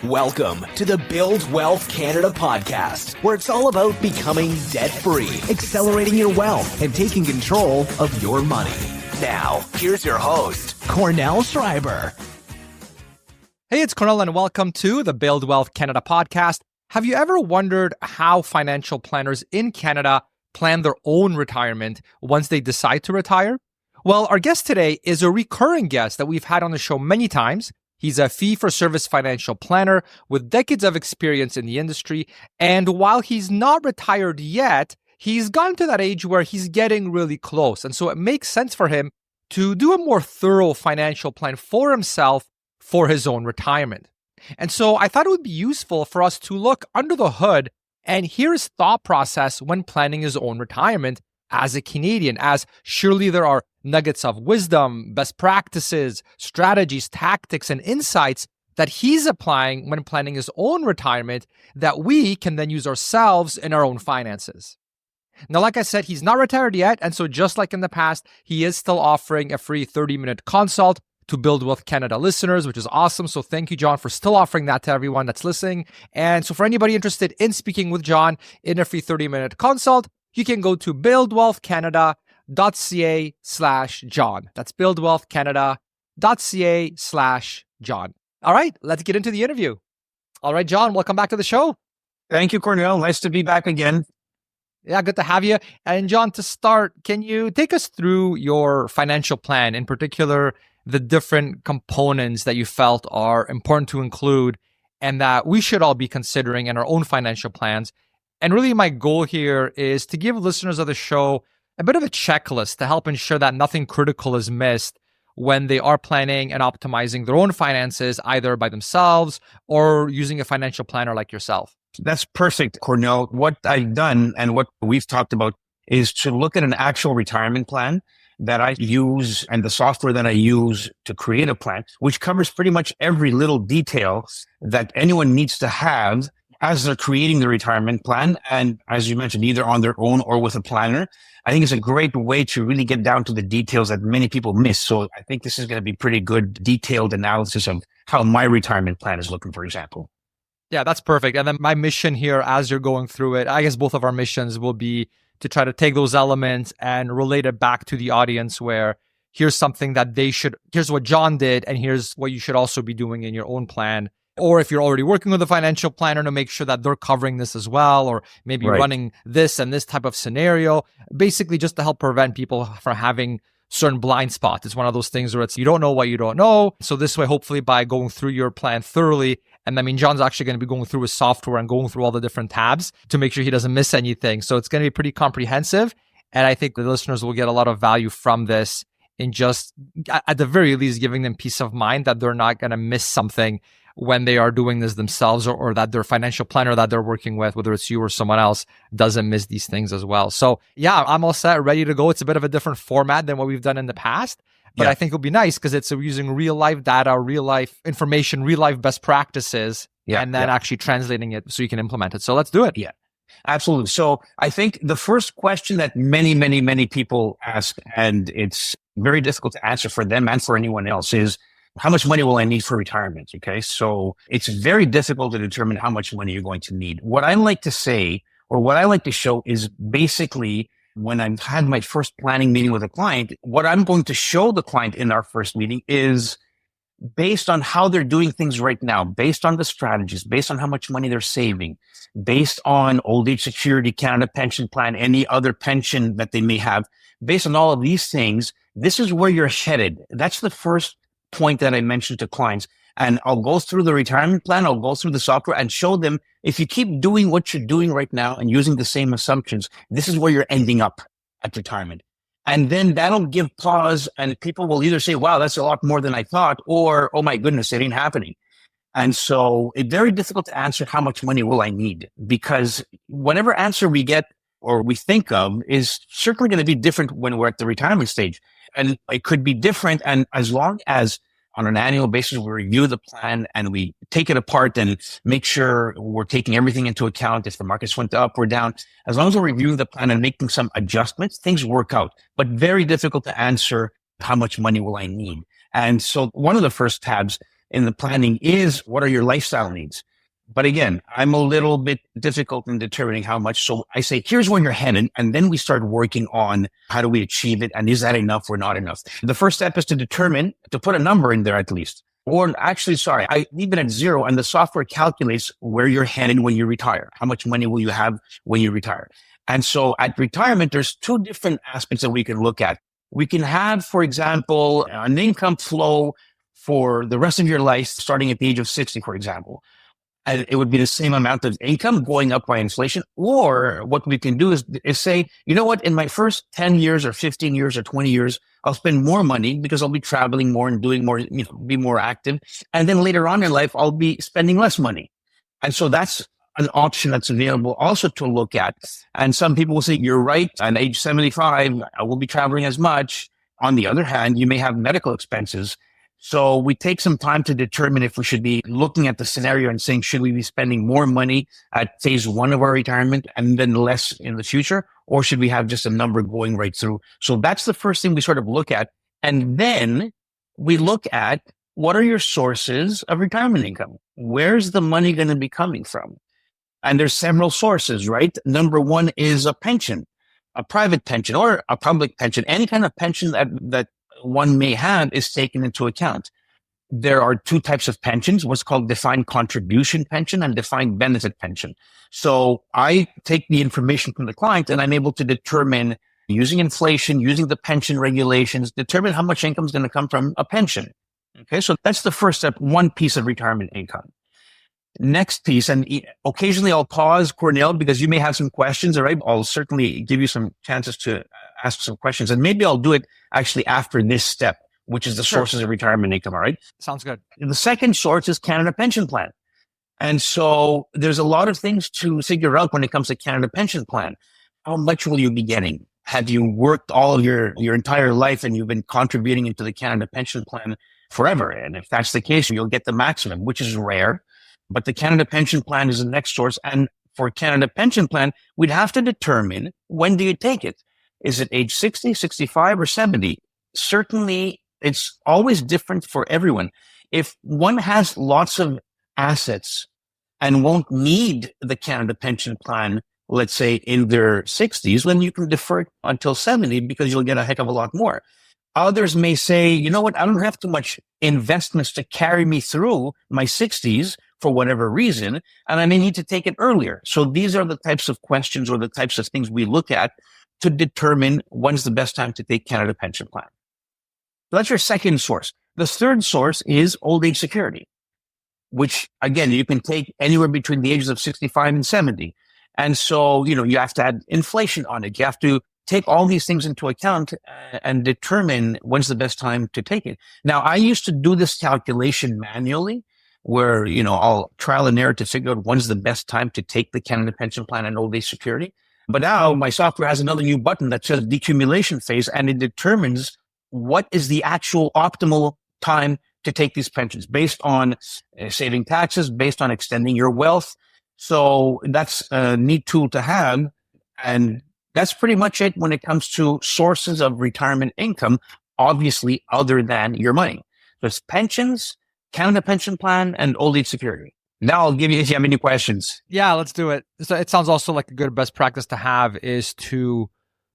Welcome to the Build Wealth Canada podcast, where it's all about becoming debt-free, accelerating your wealth, and taking control of your money. Now, here's your host, Cornell Schreiber. Hey, it's Cornell, and welcome to the Build Wealth Canada podcast. Have you ever wondered how financial planners in Canada plan their own retirement once they decide to retire? Well, our guest today is a recurring guest that we've had on the show many times. He's a fee-for-service financial planner with decades of experience in the industry. And while he's not retired yet, he's gotten to that age where he's getting really close. And so it makes sense for him to do a more thorough financial plan for himself for his own retirement. And so I thought it would be useful for us to look under the hood and hear his thought process when planning his own retirement as a Canadian, as surely there are nuggets of wisdom, best practices, strategies, tactics, and insights that he's applying when planning his own retirement that we can then use ourselves in our own finances. Now, like I said, he's not retired yet, and so just like in the past, he is still offering a free 30-minute consult to Build Wealth Canada listeners, which is awesome. So thank you, John, for still offering that to everyone that's listening. And so for anybody interested in speaking with John in a free 30-minute consult, you can go to buildwealthcanada.ca/John. That's buildwealthcanada.ca/John. All right, let's get into the interview. All right, John, welcome back to the show. Thank you, Cornell. Nice to be back again. Yeah, good to have you. And John, to start, can you take us through your financial plan, in particular, the different components that you felt are important to include and that we should all be considering in our own financial plans? And really, my goal here is to give listeners of the show a bit of a checklist to help ensure that nothing critical is missed when they are planning and optimizing their own finances, either by themselves or using a financial planner like yourself. That's perfect, Cornell. What I've done and what we've talked about is to look at an actual retirement plan that I use and the software that I use to create a plan, which covers pretty much every little detail that anyone needs to have as they're creating the retirement plan. And as you mentioned, either on their own or with a planner. I think it's a great way to really get down to the details that many people miss. So I think this is going to be pretty good detailed analysis of how my retirement plan is looking, for example. Yeah, that's perfect. And then my mission here, as you're going through it, I guess both of our missions will be to try to take those elements and relate it back to the audience where here's something that here's what John did, and here's what you should also be doing in your own plan. Or if you're already working with a financial planner, to make sure that they're covering this as well, or maybe running this and this type of scenario, basically just to help prevent people from having certain blind spots. It's one of those things where it's you don't know what you don't know. So this way, hopefully by going through your plan thoroughly, and I mean, John's actually going to be going through his software and going through all the different tabs to make sure he doesn't miss anything. So it's going to be pretty comprehensive. And I think the listeners will get a lot of value from this in just, at the very least, giving them peace of mind that they're not going to miss something when they are doing this themselves, or that their financial planner that they're working with, whether it's you or someone else, doesn't miss these things as well. So yeah, I'm all set, ready to go. It's a bit of a different format than what we've done in the past, but I think it'll be nice because it's using real life data, real life information, real life best practices, and then actually translating it so you can implement it. So let's do it. Yeah, absolutely. So I think the first question that many people ask, and it's very difficult to answer for them and for anyone else, is how much money will I need for retirement? Okay. So it's very difficult to determine how much money you're going to need. What I like to say, or what I like to show, is basically when I've had my first planning meeting with a client, what I'm going to show the client in our first meeting is based on how they're doing things right now, based on the strategies, based on how much money they're saving, based on old age security, Canada pension plan, any other pension that they may have, based on all of these things, this is where you're headed. That's the first point that I mentioned to clients. And I'll go through the retirement plan, I'll go through the software and show them, if you keep doing what you're doing right now and using the same assumptions, this is where you're ending up at retirement. And then that'll give pause, and people will either say, wow, that's a lot more than I thought, or, oh my goodness, it ain't happening. And so it's very difficult to answer how much money will I need, because whatever answer we get or we think of is certainly going to be different when we're at the retirement stage. And it could be different. And as long as on an annual basis, we review the plan and we take it apart and make sure we're taking everything into account. If the markets went up or down, as long as we're reviewing the plan and making some adjustments, things work out, but very difficult to answer how much money will I need. And so one of the first tabs in the planning is what are your lifestyle needs? But again, I'm a little bit difficult in determining how much. So I say, here's where you're headed. And then we start working on how do we achieve it? And is that enough or not enough? The first step is to determine, to put a number in there at least. Or actually, sorry, I leave it at 0 and the software calculates where you're headed when you retire. How much money will you have when you retire? And so at retirement, there's 2 different aspects that we can look at. We can have, for example, an income flow for the rest of your life, starting at the age of 60, for example. And it would be the same amount of income going up by inflation. Or what we can do is say, you know what, in my first 10 years or 15 years or 20 years, I'll spend more money because I'll be traveling more and doing more, be more active. And then later on in life, I'll be spending less money. And so that's an option that's available also to look at. And some people will say, you're right, at age 75, I will be traveling as much. On the other hand, you may have medical expenses. So we take some time to determine if we should be looking at the scenario and saying, should we be spending more money at phase 1 of our retirement and then less in the future? Or should we have just a number going right through? So that's the first thing we sort of look at. And then we look at what are your sources of retirement income? Where's the money going to be coming from? And there's several sources, right? Number 1 is a pension, a private pension or a public pension. Any kind of pension that one may have is taken into account. There are 2 types of pensions, what's called defined contribution pension and defined benefit pension. So I take the information from the client and I'm able to determine, using inflation, using the pension regulations, determine how much income is going to come from a pension. Okay, so that's the first step, one piece of retirement income. Next piece, and occasionally I'll pause, Cornell, because you may have some questions, all right? I'll certainly give you some chances to ask some questions, and maybe I'll do it actually after this step, which is the sources of retirement income, all right? Sounds good. And the second source is Canada Pension Plan. And so there's a lot of things to figure out when it comes to Canada Pension Plan. How much will you be getting? Have you worked all of your entire life and you've been contributing into the Canada Pension Plan forever? And if that's the case, you'll get the maximum, which is rare. But the Canada Pension Plan is the next source. And for Canada Pension Plan, we'd have to determine, when do you take it? Is it age 60, 65, or 70? Certainly, it's always different for everyone. If one has lots of assets and won't need the Canada Pension Plan, let's say in their 60s, then you can defer it until 70 because you'll get a heck of a lot more. Others may say, you know what, I don't have too much investments to carry me through my 60s for whatever reason, and I may need to take it earlier. So these are the types of questions or the types of things we look at to determine when's the best time to take Canada Pension Plan. So that's your second source. The third source is old age security, which again, you can take anywhere between the ages of 65 and 70. And so, you have to add inflation on it. You have to take all these things into account and determine when's the best time to take it. Now, I used to do this calculation manually where, I'll trial and error to figure out when's the best time to take the Canada Pension Plan and old age security. But now my software has another new button that says decumulation phase, and it determines what is the actual optimal time to take these pensions based on saving taxes, based on extending your wealth. So that's a neat tool to have. And that's pretty much it when it comes to sources of retirement income, obviously, other than your money. So it's pensions, Canada Pension Plan, and old age security. Now I'll give you, if you have any questions. Yeah, let's do it. So it sounds also like a good best practice to have is to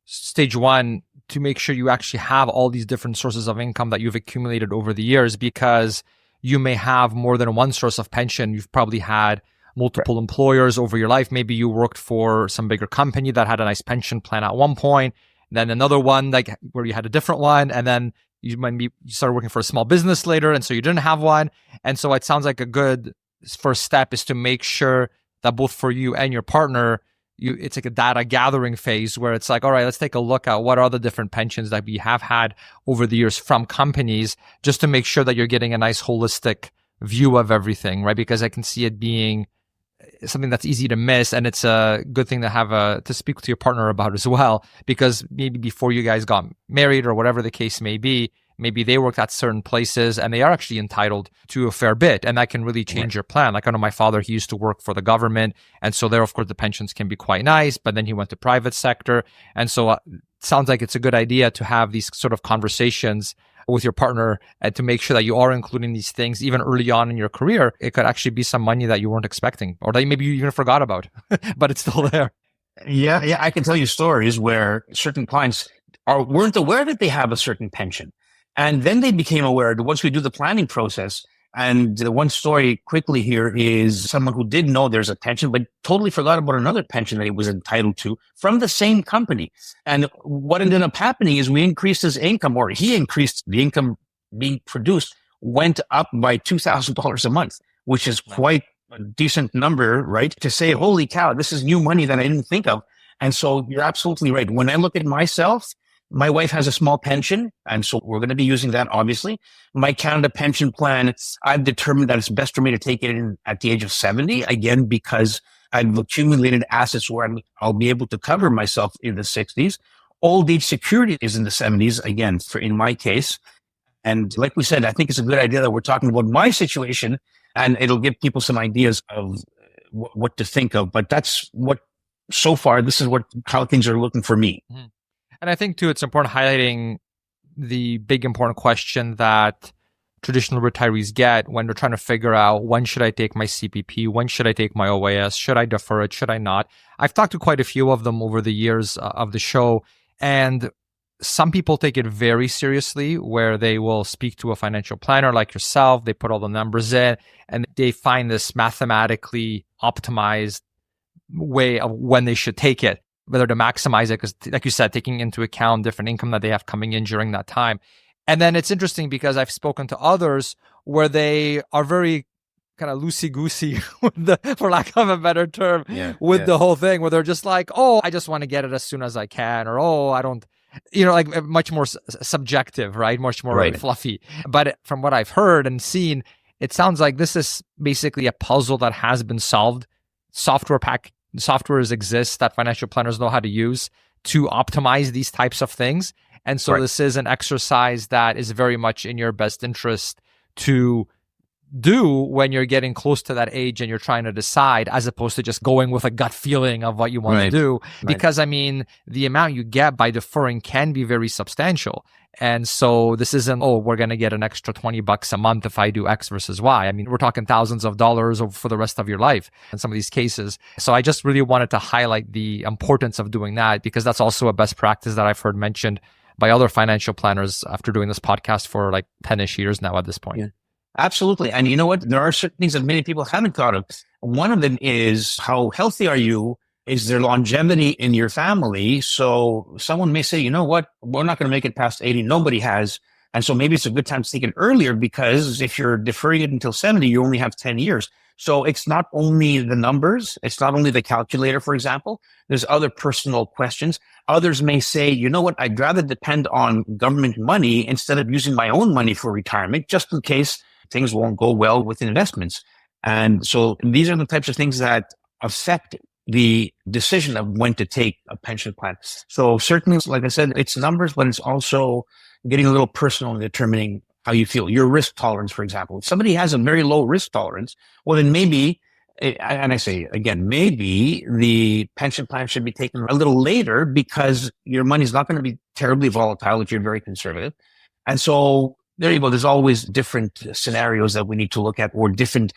stage 1, to make sure you actually have all these different sources of income that you've accumulated over the years, because you may have more than one source of pension. You've probably had multiple employers over your life. Maybe you worked for some bigger company that had a nice pension plan at one point, then another one like where you had a different one, and then you started working for a small business later, and so you didn't have one. And so it sounds like a good first step is to make sure that both for you and your partner, it's like a data gathering phase where it's like, all right, let's take a look at what are the different pensions that we have had over the years from companies, just to make sure that you're getting a nice holistic view of everything, right? Because I can see it being something that's easy to miss, and it's a good thing to have to speak with your partner about as well, because maybe before you guys got married or whatever the case may be, maybe they worked at certain places and they are actually entitled to a fair bit, and that can really change your plan. Like I know my father, he used to work for the government, and so there, of course, the pensions can be quite nice, but then he went to private sector. And so it sounds like it's a good idea to have these sort of conversations with your partner and to make sure that you are including these things even early on in your career, it could actually be some money that you weren't expecting or that maybe you even forgot about, but it's still there. Yeah. I can tell you stories where certain clients weren't aware that they have a certain pension. And then they became aware that once we do the planning process. And the one story quickly here is someone who did know there's a pension, but totally forgot about another pension that he was entitled to from the same company. And what ended up happening is we increased his income, or he increased the income being produced, went up by $2,000 a month, which is quite a decent number, right? To say, holy cow, this is new money that I didn't think of. And so you're absolutely right. When I look at myself, my wife has a small pension, and so we're going to be using that, obviously. My Canada pension plan, I've determined that it's best for me to take it in at the age of 70, again, because I've accumulated assets where I'll be able to cover myself in the 60s. Old age security is in the 70s, again, in my case. And like we said, I think it's a good idea that we're talking about my situation, and it'll give people some ideas of what to think of. But that's so far, this is how things are looking for me. Mm-hmm. And I think, too, it's important highlighting the big important question that traditional retirees get when they're trying to figure out, when should I take my CPP? When should I take my OAS? Should I defer it? Should I not? I've talked to quite a few of them over the years of the show, and some people take it very seriously, where they will speak to a financial planner like yourself. They put all the numbers in, and they find this mathematically optimized way of when they should take it, whether to maximize it, because like you said, taking into account different income that they have coming in during that time. And then it's interesting because I've spoken to others where they are very kind of loosey-goosey, for lack of a better term, with the whole thing, where they're just like, oh, I just want to get it as soon as I can, or, oh, I don't, like much more subjective, right? Much more fluffy. But from what I've heard and seen, it sounds like this is basically a puzzle that has been solved. Softwares exist that financial planners know how to use to optimize these types of things. And so this is an exercise that is very much in your best interest to do when you're getting close to that age and you're trying to decide, as opposed to just going with a gut feeling of what you want to do. Because, I mean, the amount you get by deferring can be very substantial. And so this isn't, oh, we're going to get an extra $20 a month if I do X versus Y. I mean, we're talking thousands of dollars for the rest of your life in some of these cases. So I just really wanted to highlight the importance of doing that, because that's also a best practice that I've heard mentioned by other financial planners after doing this podcast for like 10-ish years now at this point. Yeah. Absolutely. And you know what? There are certain things that many people haven't thought of. One of them is, how healthy are you? Is there longevity in your family? So someone may say, you know what? We're not going to make it past 80. Nobody has. And so maybe it's a good time to take it earlier, because if you're deferring it until 70, you only have 10 years. So it's not only the numbers. It's not only the calculator, for example. There's other personal questions. Others may say, you know what? I'd rather depend on government money instead of using my own money for retirement, just in case things won't go well with investments. And so these are the types of things that affect the decision of when to take a pension plan. So certainly, like I said, it's numbers, but it's also getting a little personal in determining how you feel. Your risk tolerance, for example. If somebody has a very low risk tolerance, well, then maybe, and I say again, maybe the pension plan should be taken a little later, because your money's not going to be terribly volatile if you're very conservative. And so there you go. There's always different scenarios that we need to look at, or different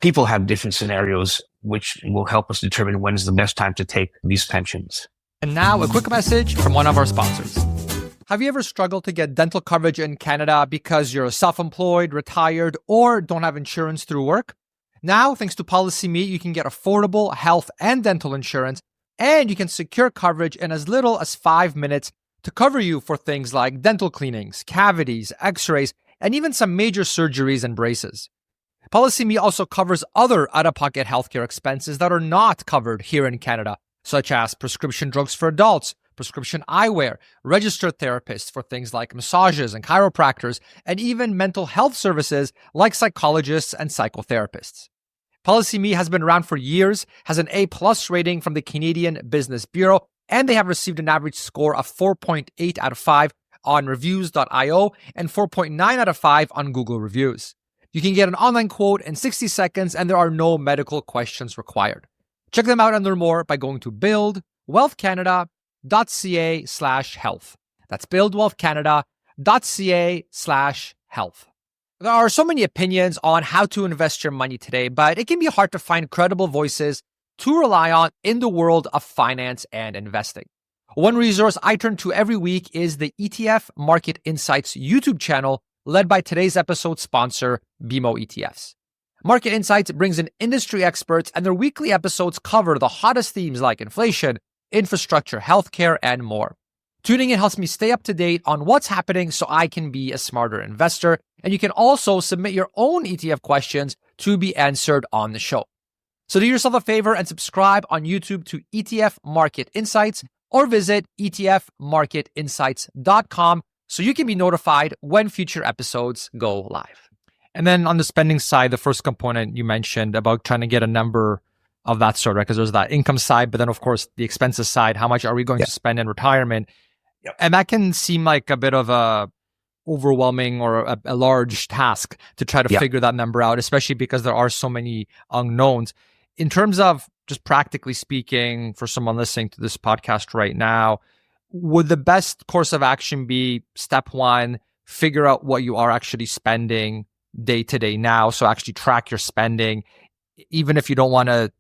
people have different scenarios, which will help us determine when is the best time to take these pensions. And now a quick message from one of our sponsors. Have you ever struggled to get dental coverage in Canada because you're self-employed, retired, or don't have insurance through work? Now, thanks to PolicyMe, you can get affordable health and dental insurance, and you can secure coverage in as little as 5 minutes to cover you for things like dental cleanings, cavities, x-rays, and even some major surgeries and braces. PolicyMe also covers other out-of-pocket healthcare expenses that are not covered here in Canada, such as prescription drugs for adults, prescription eyewear, registered therapists for things like massages and chiropractors, and even mental health services like psychologists and psychotherapists. PolicyMe has been around for years, has an A+ rating from the Canadian Business Bureau, and they have received an average score of 4.8 out of 5 on reviews.io and 4.9 out of 5 on Google Reviews. You can get an online quote in 60 seconds, and there are no medical questions required. Check them out and learn more by going to buildwealthcanada.ca/health. That's buildwealthcanada.ca/health. playbook.ca/health. There are so many opinions on how to invest your money today, but it can be hard to find credible voices to rely on in the world of finance and investing. One resource I turn to every week is the ETF Market Insights YouTube channel, led by today's episode sponsor, BMO ETFs. Market Insights brings in industry experts, and their weekly episodes cover the hottest themes like inflation, infrastructure, healthcare, and more. Tuning in helps me stay up to date on what's happening so I can be a smarter investor. And you can also submit your own ETF questions to be answered on the show. So do yourself a favor and subscribe on YouTube to ETF Market Insights or visit etfmarketinsights.com so you can be notified when future episodes go live. And then on the spending side, the first component you mentioned about trying to get a number of that sort, right? Because there's that income side, but then of course the expenses side, how much are we going to spend in retirement? Yep. And that can seem like a bit of a overwhelming or a large task to try to figure that number out, especially because there are so many unknowns. In terms of just practically speaking, for someone listening to this podcast right now, would the best course of action be step one, figure out what you are actually spending day to day now? So actually track your spending, even if you don't want to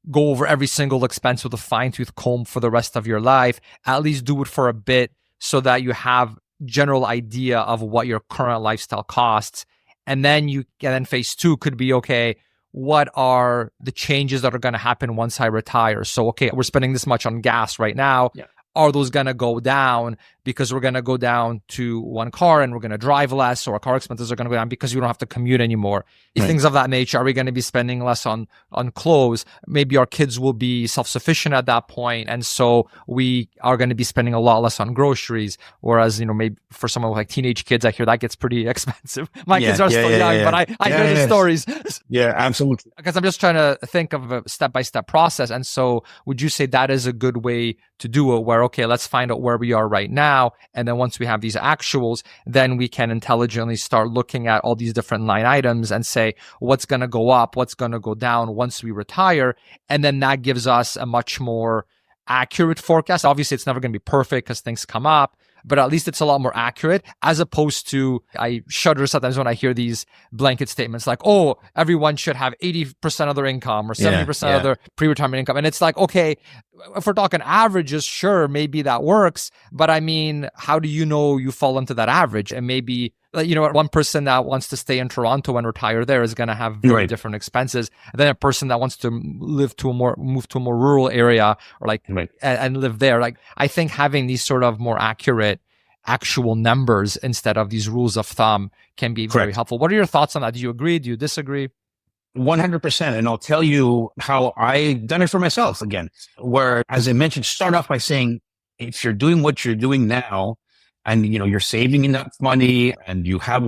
go over every single expense with a fine-tooth comb for the rest of your life, at least do it for a bit so that you have general idea of what your current lifestyle costs. And then phase two could be, okay, what are the changes that are going to happen once I retire? So, okay, we're spending this much on gas right now. Yeah. Are those going to go down because we're going to go down to one car and we're going to drive less, or our car expenses are going to go down because we don't have to commute anymore? Right. Things of that nature. Are we going to be spending less on clothes? Maybe our kids will be self-sufficient at that point, and so we are going to be spending a lot less on groceries. Whereas, maybe for someone with like teenage kids, I hear that gets pretty expensive. My kids are still young, but I hear the stories. Yeah, absolutely. Because I'm just trying to think of a step-by-step process. And so would you say that is a good way to do it, where, okay, let's find out where we are right now. And then once we have these actuals, then we can intelligently start looking at all these different line items and say, what's going to go up, what's going to go down once we retire. And then that gives us a much more accurate forecast. Obviously, it's never going to be perfect because things come up, but at least it's a lot more accurate, as opposed to, I shudder sometimes when I hear these blanket statements like, oh, everyone should have 80% of their income or 70% of their pre-retirement income. And it's like, okay, if we're talking averages, sure, maybe that works. But I mean, how do you know you fall into that average? And maybe, one person that wants to stay in Toronto and retire there is going to have very different expenses than a person that wants to move to a more rural area or and live there. Like, I think having these sort of more accurate actual numbers instead of these rules of thumb can be very helpful. What are your thoughts on that? Do you agree? Do you disagree? 100%. And I'll tell you how I've done it for myself again, where, as I mentioned, start off by saying, if you're doing what you're doing now, and, you're saving enough money and you have,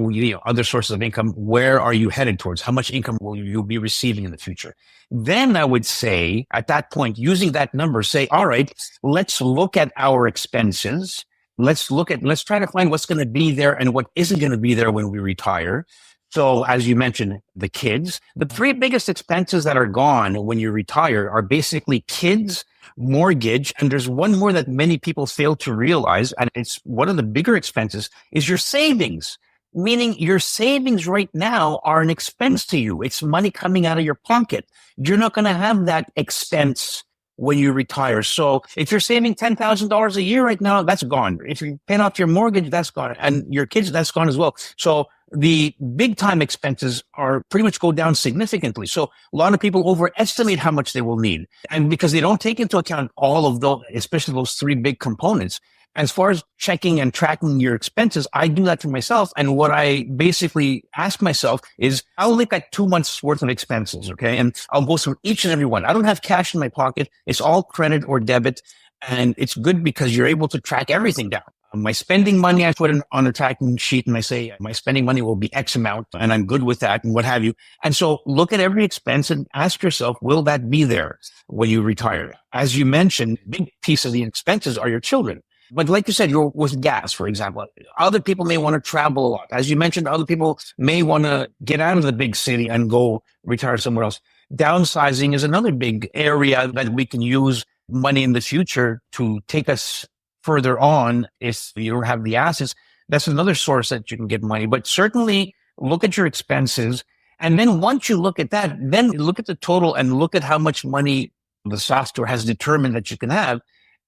other sources of income, where are you headed towards? How much income will you be receiving in the future? Then I would say, at that point, using that number, say, all right, let's look at our expenses. Let's try to find what's going to be there and what isn't going to be there when we retire. So as you mentioned, the kids, the three biggest expenses that are gone when you retire are basically kids, mortgage, and there's one more that many people fail to realize, and it's one of the bigger expenses, is your savings. Meaning your savings right now are an expense to you. It's money coming out of your pocket. You're not going to have that expense when you retire. So if you're saving $10,000 a year right now, that's gone. If you're paying off your mortgage, that's gone. And your kids, that's gone as well. So the big time expenses are pretty much go down significantly. So a lot of people overestimate how much they will need. And because they don't take into account all of those, especially those three big components. As far as checking and tracking your expenses, I do that for myself. And what I basically ask myself is, I'll look at 2 months worth of expenses. Okay. And I'll go through each and every one. I don't have cash in my pocket. It's all credit or debit. And it's good because you're able to track everything down. My spending money, I put it on a tracking sheet and I say, my spending money will be X amount and I'm good with that and what have you. And so look at every expense and ask yourself, will that be there when you retire? As you mentioned, a big piece of the expenses are your children. But like you said, you're with gas, for example, other people may want to travel a lot. As you mentioned, other people may want to get out of the big city and go retire somewhere else. Downsizing is another big area that we can use money in the future to take us further on if you don't have the assets. That's another source that you can get money. But certainly look at your expenses. And then once you look at that, then look at the total and look at how much money the software has determined that you can have.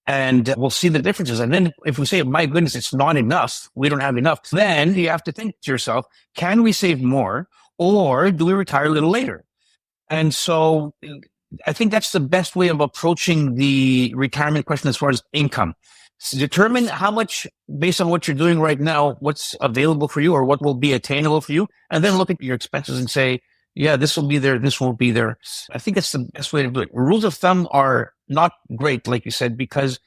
And we'll see the differences. And then if we say, my goodness, it's not enough, we don't have enough, then you have to think to yourself, can we save more or do we retire a little later? And so I think that's the best way of approaching the retirement question as far as income. So determine how much, based on what you're doing right now, what's available for you or what will be attainable for you. And then look at your expenses and say, yeah, this will be there, this won't be there. I think that's the best way to do it. Rules of thumb are not great, like you said, because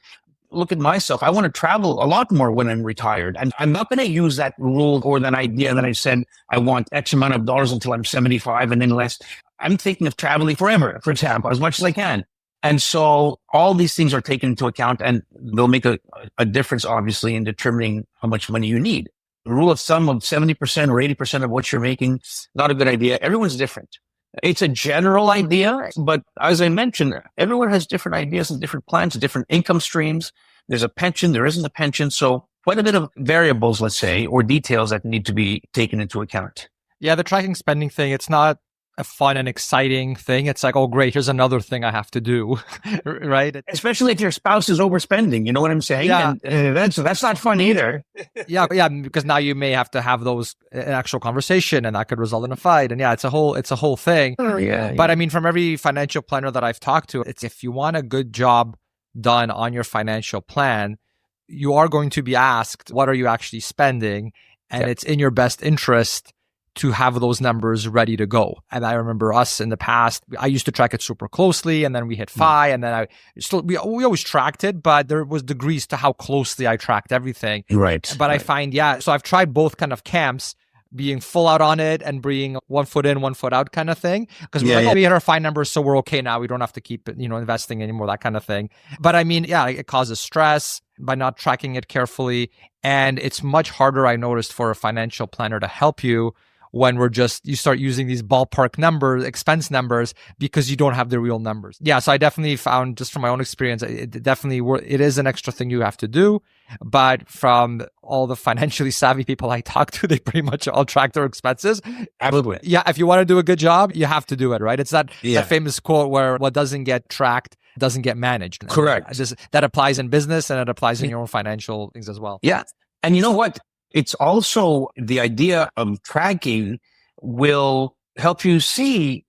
look at myself. I want to travel a lot more when I'm retired. And I'm not going to use that rule or that idea that I said I want X amount of dollars until I'm 75 and then less. I'm thinking of traveling forever, for example, as much as I can. And so all these things are taken into account and they'll make a difference, obviously, in determining how much money you need. The rule of thumb of 70% or 80% of what you're making, not a good idea. Everyone's different. It's a general idea, but as I mentioned, everyone has different ideas and different plans, different income streams. There's a pension, there isn't a pension. So quite a bit of variables, let's say, or details that need to be taken into account. Yeah, the tracking spending thing, it's not a fun and exciting thing. It's like, oh, great, here's another thing I have to do, right? Especially if your spouse is overspending, you know what I'm saying? Yeah. And that's not fun either. Yeah, because now you may have to have those an actual conversation, and that could result in a fight. And yeah, it's a whole thing. Oh, yeah. But I mean, from every financial planner that I've talked to, it's if you want a good job done on your financial plan, you are going to be asked, what are you actually spending? And it's in your best interest to have those numbers ready to go. And I remember us in the past, I used to track it super closely, and then we hit FI, and then we always tracked it, but there was degrees to how closely I tracked everything. Right. But I find, so I've tried both kind of camps, being full out on it and being 1 foot in, 1 foot out kind of thing. Because we hit our FI numbers, so we're okay now. We don't have to keep investing anymore, that kind of thing. But I mean, it causes stress by not tracking it carefully. And it's much harder, I noticed, for a financial planner to help you when you start using these ballpark numbers, expense numbers, because you don't have the real numbers. Yeah, so I definitely found, just from my own experience, it is an extra thing you have to do. But from all the financially savvy people I talk to, they pretty much all track their expenses. Absolutely. Yeah, if you want to do a good job, you have to do it, right? It's that famous quote where what doesn't get tracked doesn't get managed. Correct. That applies in business and it applies in your own financial things as well. Yeah. And you know what? It's also the idea of tracking will help you see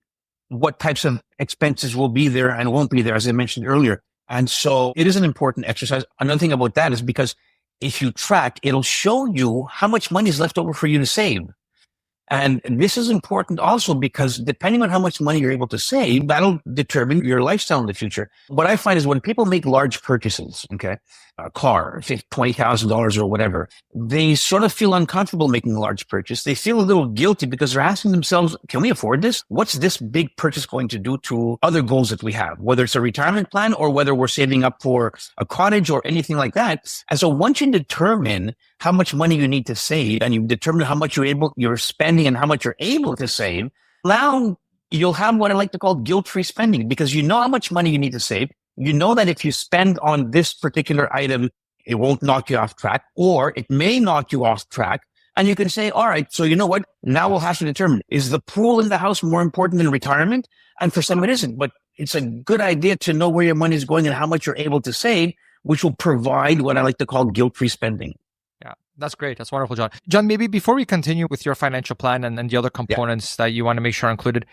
what types of expenses will be there and won't be there, as I mentioned earlier. And so it is an important exercise. Another thing about that is because if you track, it'll show you how much money is left over for you to save. And this is important also because depending on how much money you're able to save, that'll determine your lifestyle in the future. What I find is when people make large purchases, a car, $20,000 or whatever, they sort of feel uncomfortable making a large purchase. They feel a little guilty because they're asking themselves, can we afford this? What's this big purchase going to do to other goals that we have, whether it's a retirement plan or whether we're saving up for a cottage or anything like that? And so once you determine how much money you need to save and you determine how much you're spending and how much you're able to save, now you'll have what I like to call guilt-free spending because you know how much money you need to save. You know that if you spend on this particular item, it won't knock you off track, or it may knock you off track. And you can say, all right, so you know what? Now we'll have to determine, is the pool in the house more important than retirement? And for some it isn't, but it's a good idea to know where your money is going and how much you're able to save, which will provide what I like to call guilt-free spending. Yeah, that's great. That's wonderful, John. John, maybe before we continue with your financial plan and the other components that you want to make sure are included,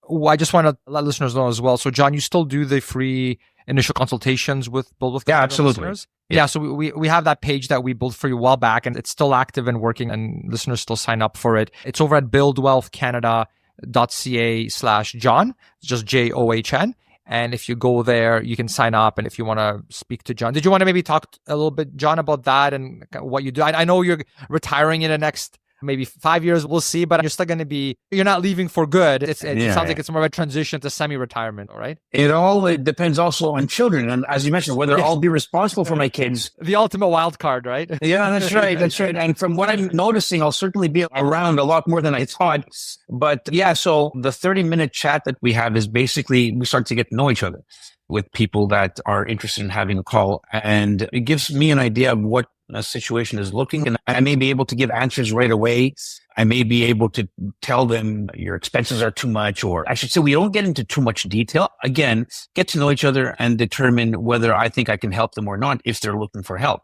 I just want to let listeners know as well. So, John, you still do the free initial consultations with Build Wealth Canada absolutely. Listeners? Yeah, so we have that page that we built for you a while back, and it's still active and working, and listeners still sign up for it. It's over at buildwealthcanada.ca/John, just JOHN. And if you go there, you can sign up. And if you want to speak to John, did you want to maybe talk a little bit, John, about that and what you do? I know you're retiring in the next maybe 5 years, we'll see, but you're still going to you're not leaving for good. It sounds like it's more of a transition to semi-retirement, all right? It depends also on children. And as you mentioned, whether I'll be responsible for my kids. The ultimate wild card, right? Yeah, that's right. That's right. And from what I'm noticing, I'll certainly be around a lot more than I thought. But yeah, so the 30-minute chat that we have is basically, we start to get to know each other with people that are interested in having a call. And it gives me an idea of what situation is looking, and I may be able to give answers right away. I may be able to tell them your expenses are too much, or I should say we don't get into too much detail. Again, get to know each other and determine whether I think I can help them or not if they're looking for help.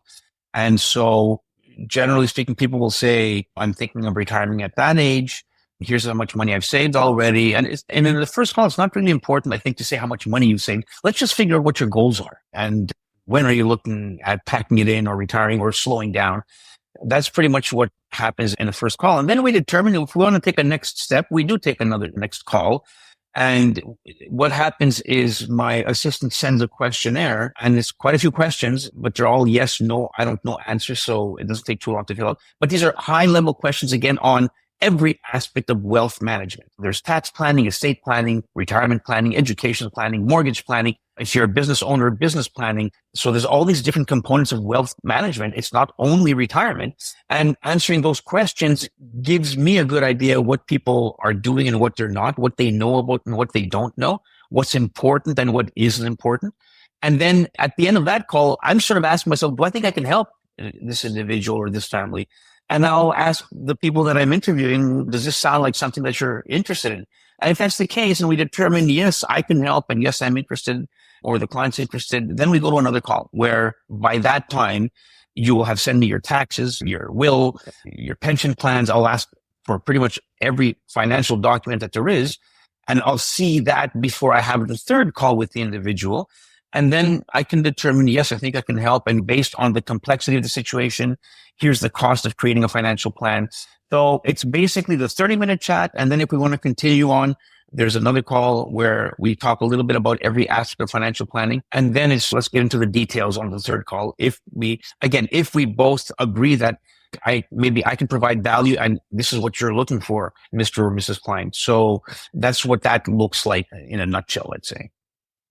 And so generally speaking, people will say, I'm thinking of retiring at that age. Here's how much money I've saved already. And in the first call, it's not really important, I think, to say how much money you've saved. Let's just figure out what your goals are. And when are you looking at packing it in or retiring or slowing down? That's pretty much what happens in the first call. And then we determine if we want to take a next step, we do take another next call. And what happens is my assistant sends a questionnaire, and it's quite a few questions, but they're all yes, no, I don't know answers. So it doesn't take too long to fill out. But these are high level questions again on every aspect of wealth management. There's tax planning, estate planning, retirement planning, education planning, mortgage planning. If you're a business owner, business planning. So there's all these different components of wealth management. It's not only retirement. And answering those questions gives me a good idea of what people are doing and what they're not, what they know about and what they don't know, what's important and what isn't important. And then at the end of that call, I'm sort of asking myself, do I think I can help this individual or this family? And I'll ask the people that I'm interviewing, does this sound like something that you're interested in? And if that's the case, and we determine, yes, I can help, and yes, I'm interested, or the client's interested, then we go to another call where by that time, you will have sent me your taxes, your will, your pension plans. I'll ask for pretty much every financial document that there is. And I'll see that before I have the third call with the individual. And then I can determine, yes, I think I can help. And based on the complexity of the situation, here's the cost of creating a financial plan. So it's basically the 30-minute chat. And then if we want to continue on, there's another call where we talk a little bit about every aspect of financial planning. And then let's get into the details on the third call. If we both agree that maybe I can provide value and this is what you're looking for, Mr. or Mrs. Klein. So that's what that looks like in a nutshell, let's say.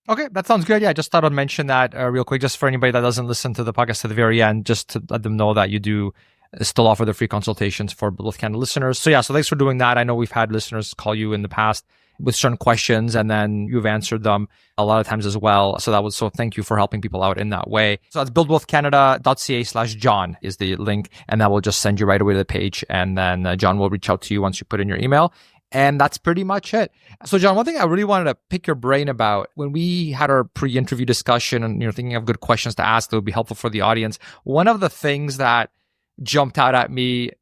Okay, that sounds good. Yeah, I just thought I'd mention that real quick, just for anybody that doesn't listen to the podcast to the very end, just to let them know that you do still offer the free consultations for Wealth Canada listeners. So yeah, so thanks for doing that. I know we've had listeners call you in the past with certain questions, and then you've answered them a lot of times as well. So thank you for helping people out in that way. So that's buildwealthcanada.ca/John is the link, and that will just send you right away to the page. And then John will reach out to you once you put in your email. And that's pretty much it. So John, one thing I really wanted to pick your brain about when we had our pre-interview discussion and thinking of good questions to ask that would be helpful for the audience. One of the things that jumped out at me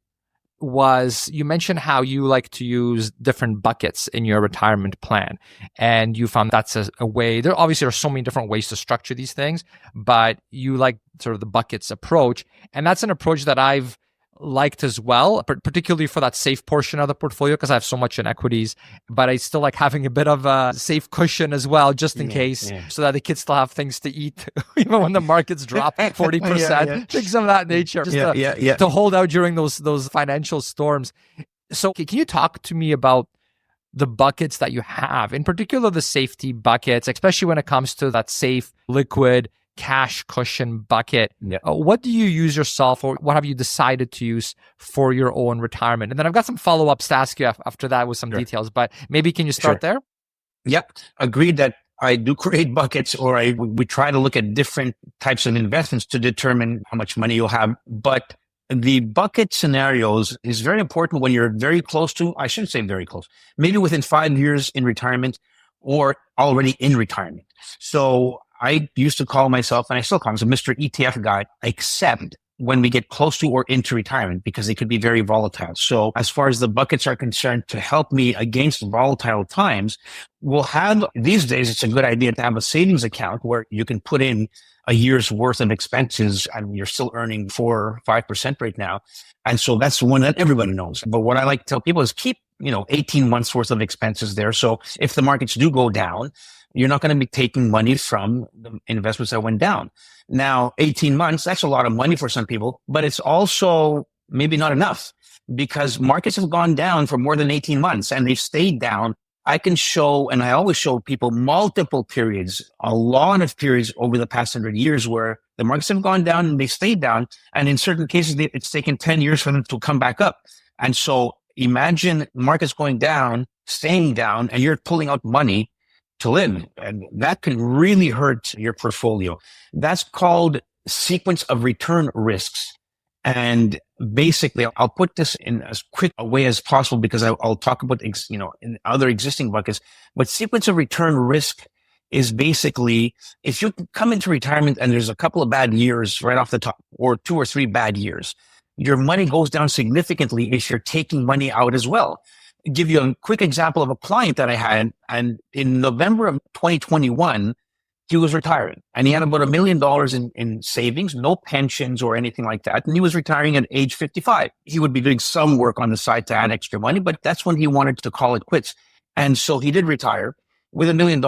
was you mentioned how you like to use different buckets in your retirement plan. And you found that's a way, there obviously are so many different ways to structure these things, but you like sort of the buckets approach. And that's an approach that I've liked as well, particularly for that safe portion of the portfolio, because I have so much in equities, but I still like having a bit of a safe cushion as well, just in case, so that the kids still have things to eat, even when the markets drop 40%, things of that nature, just to hold out during those financial storms. So can you talk to me about the buckets that you have, in particular the safety buckets, especially when it comes to that safe, liquid, cash cushion bucket? What do you use yourself, or what have you decided to use for your own retirement? And then I've got some follow-ups to ask you after that with some details, but maybe can you start there? Yep. Agreed that I do create buckets, or we try to look at different types of investments to determine how much money you'll have. But the bucket scenarios is very important when you're very close to, I shouldn't say very close, maybe within 5 years in retirement or already in retirement. So I used to call myself, and I still call myself, Mr. ETF guy, except when we get close to or into retirement, because they could be very volatile. So as far as the buckets are concerned, to help me against volatile times, we'll have, these days, it's a good idea to have a savings account where you can put in a year's worth of expenses and you're still earning 4 or 5% right now. And so that's the one that everybody knows. But what I like to tell people is keep, 18 months worth of expenses there. So if the markets do go down, you're not going to be taking money from the investments that went down. Now, 18 months, that's a lot of money for some people, but it's also maybe not enough, because markets have gone down for more than 18 months and they've stayed down. I can show, and I always show people, multiple periods, a lot of periods over the past 100 years where the markets have gone down and they stayed down. And in certain cases, it's taken 10 years for them to come back up. And so imagine markets going down, staying down, and you're pulling out money to live. And that can really hurt your portfolio. That's called sequence of return risks. And basically, I'll put this in as quick a way as possible because I'll talk about, in other existing buckets. But sequence of return risk is basically if you come into retirement and there's a couple of bad years right off the top, or 2 or 3 bad years, your money goes down significantly if you're taking money out as well. I'll give you a quick example of a client that I had, and in November of 2021, he was retiring and he had about $1 million in savings, no pensions or anything like that. And he was retiring at age 55. He would be doing some work on the side to add extra money, but that's when he wanted to call it quits. And so he did retire with $1 million.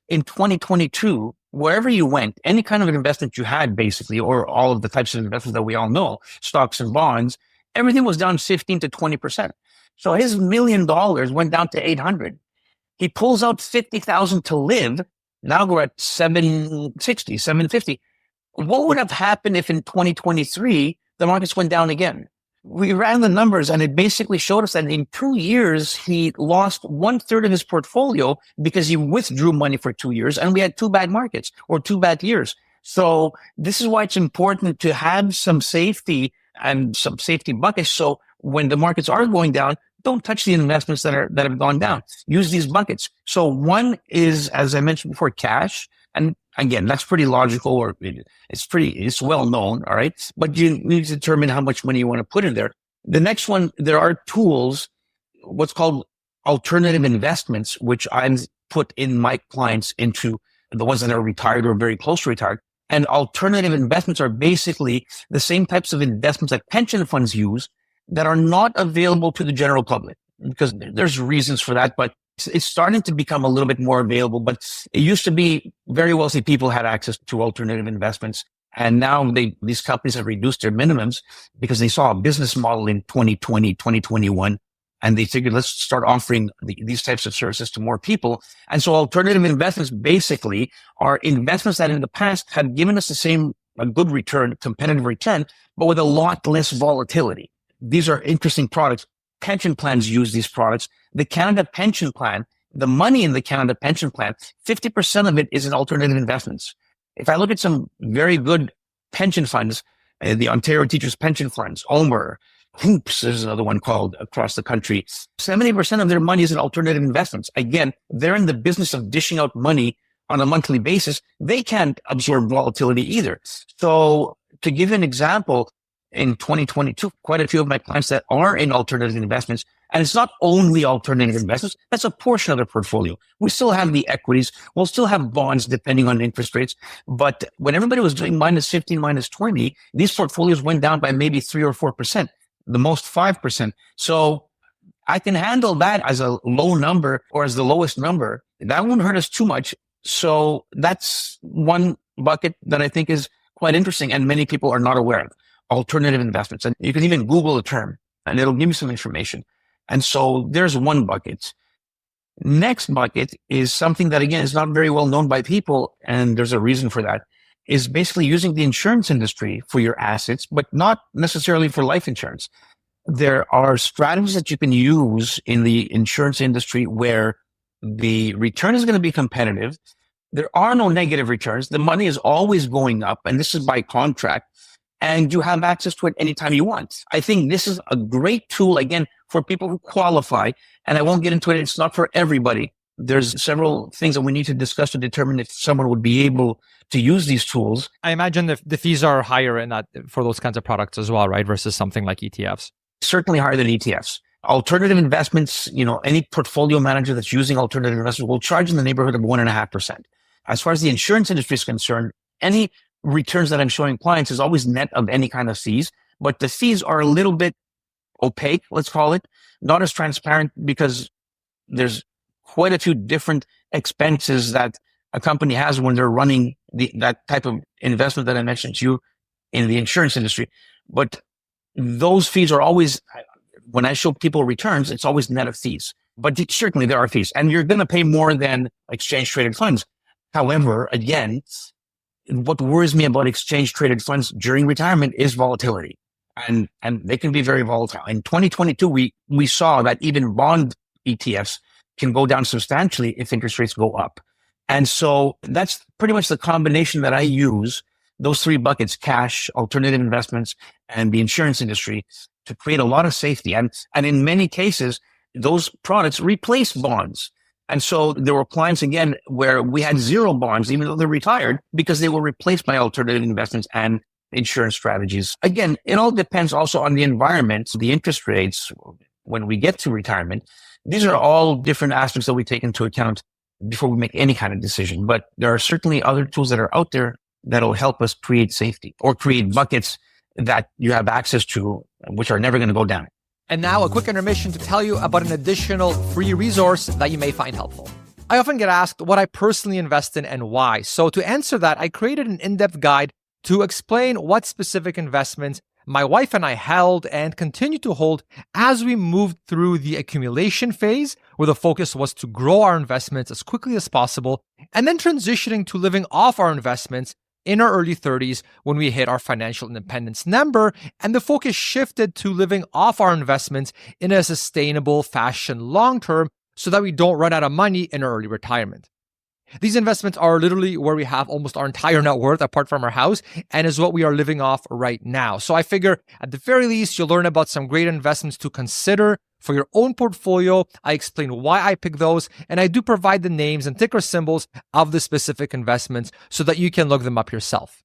In 2022, wherever you went, any kind of an investment you had basically, or all of the types of investments that we all know, stocks and bonds, everything was down 15 to 20%. So his $1 million went down to 800. He pulls out 50,000 to live. Now we're at 760, 750. What would have happened if in 2023, the markets went down again? We ran the numbers and it basically showed us that in 2 years, he lost 1/3 of his portfolio because he withdrew money for 2 years and we had 2 bad markets or 2 bad years. So this is why it's important to have some safety and some safety buckets. So when the markets are going down, don't touch the investments that have gone down. Use these buckets. So one is, as I mentioned before, cash. And again, that's pretty logical, or it's well known. All right. But you need to determine how much money you want to put in there. The next one, there are tools, what's called alternative investments, which I've put in my clients into the ones that are retired or very close to retired. And alternative investments are basically the same types of investments that pension funds use that are not available to the general public, because there's reasons for that, but it's starting to become a little bit more available. But it used to be very wealthy people had access to alternative investments. And now these companies have reduced their minimums because they saw a business model in 2020, 2021, and they figured, let's start offering these types of services to more people. And so alternative investments basically are investments that in the past had given us a good return, competitive return, but with a lot less volatility. These are interesting products. Pension plans use these products. The Canada Pension Plan, the money in the Canada Pension Plan, 50% of it is in alternative investments. If I look at some very good pension funds, the Ontario Teachers Pension Funds, OMER, Hoops, there's another one called across the country, 70% of their money is in alternative investments. Again, they're in the business of dishing out money on a monthly basis. They can't absorb volatility either. So to give an example, in 2022, quite a few of my clients that are in alternative investments, and it's not only alternative investments, that's a portion of their portfolio. We still have the equities. We'll still have bonds depending on interest rates. But when everybody was doing minus 15, minus 20, these portfolios went down by maybe 3 or 4%, the most 5%. So I can handle that as a low number or as the lowest number. That won't hurt us too much. So that's one bucket that I think is quite interesting and many people are not aware of. Alternative investments. And you can even Google the term and it'll give you some information. And so there's one bucket. Next bucket is something that, again, is not very well known by people. And there's a reason for that, is basically using the insurance industry for your assets, but not necessarily for life insurance. There are strategies that you can use in the insurance industry where the return is going to be competitive. There are no negative returns. The money is always going up. And this is by contract. And you have access to it anytime you want. I think this is a great tool, again, for people who qualify. And I won't get into it. It's not for everybody. There's several things that we need to discuss to determine if someone would be able to use these tools. I imagine the fees are higher in that for those kinds of products as well, right? Versus something like ETFs. Certainly higher than ETFs. Alternative investments, any portfolio manager that's using alternative investments will charge in the neighborhood of 1.5%. As far as the insurance industry is concerned, any returns that I'm showing clients is always net of any kind of fees, but the fees are a little bit opaque, let's call it, not as transparent because there's quite a few different expenses that a company has when they're running that type of investment that I mentioned to you in the insurance industry. But those fees are always, when I show people returns, it's always net of fees. But certainly there are fees and you're going to pay more than exchange traded funds. However, again, what worries me about exchange traded funds during retirement is volatility. And they can be very volatile. In 2022, we saw that even bond ETFs can go down substantially if interest rates go up. And so that's pretty much the combination that I use those three buckets, cash, alternative investments, and the insurance industry, to create a lot of safety. And in many cases, those products replace bonds. And so there were clients, again, where we had zero bonds, even though they're retired, because they were replaced by alternative investments and insurance strategies. Again, it all depends also on the environment, the interest rates when we get to retirement. These are all different aspects that we take into account before we make any kind of decision. But there are certainly other tools that are out there that'll help us create safety or create buckets that you have access to, which are never going to go down. And now a quick intermission to tell you about an additional free resource that you may find helpful. I often get asked what I personally invest in and why. So to answer that, I created an in-depth guide to explain what specific investments my wife and I held and continue to hold as we moved through the accumulation phase, where the focus was to grow our investments as quickly as possible, and then transitioning to living off our investments in our early 30s when we hit our financial independence number, and the focus shifted to living off our investments in a sustainable fashion long term so that we don't run out of money in our early retirement. These investments are literally where we have almost our entire net worth apart from our house, and is what we are living off right now. So I figure at the very least, you'll learn about some great investments to consider for your own portfolio. I explain why I pick those, and I do provide the names and ticker symbols of the specific investments so that you can look them up yourself.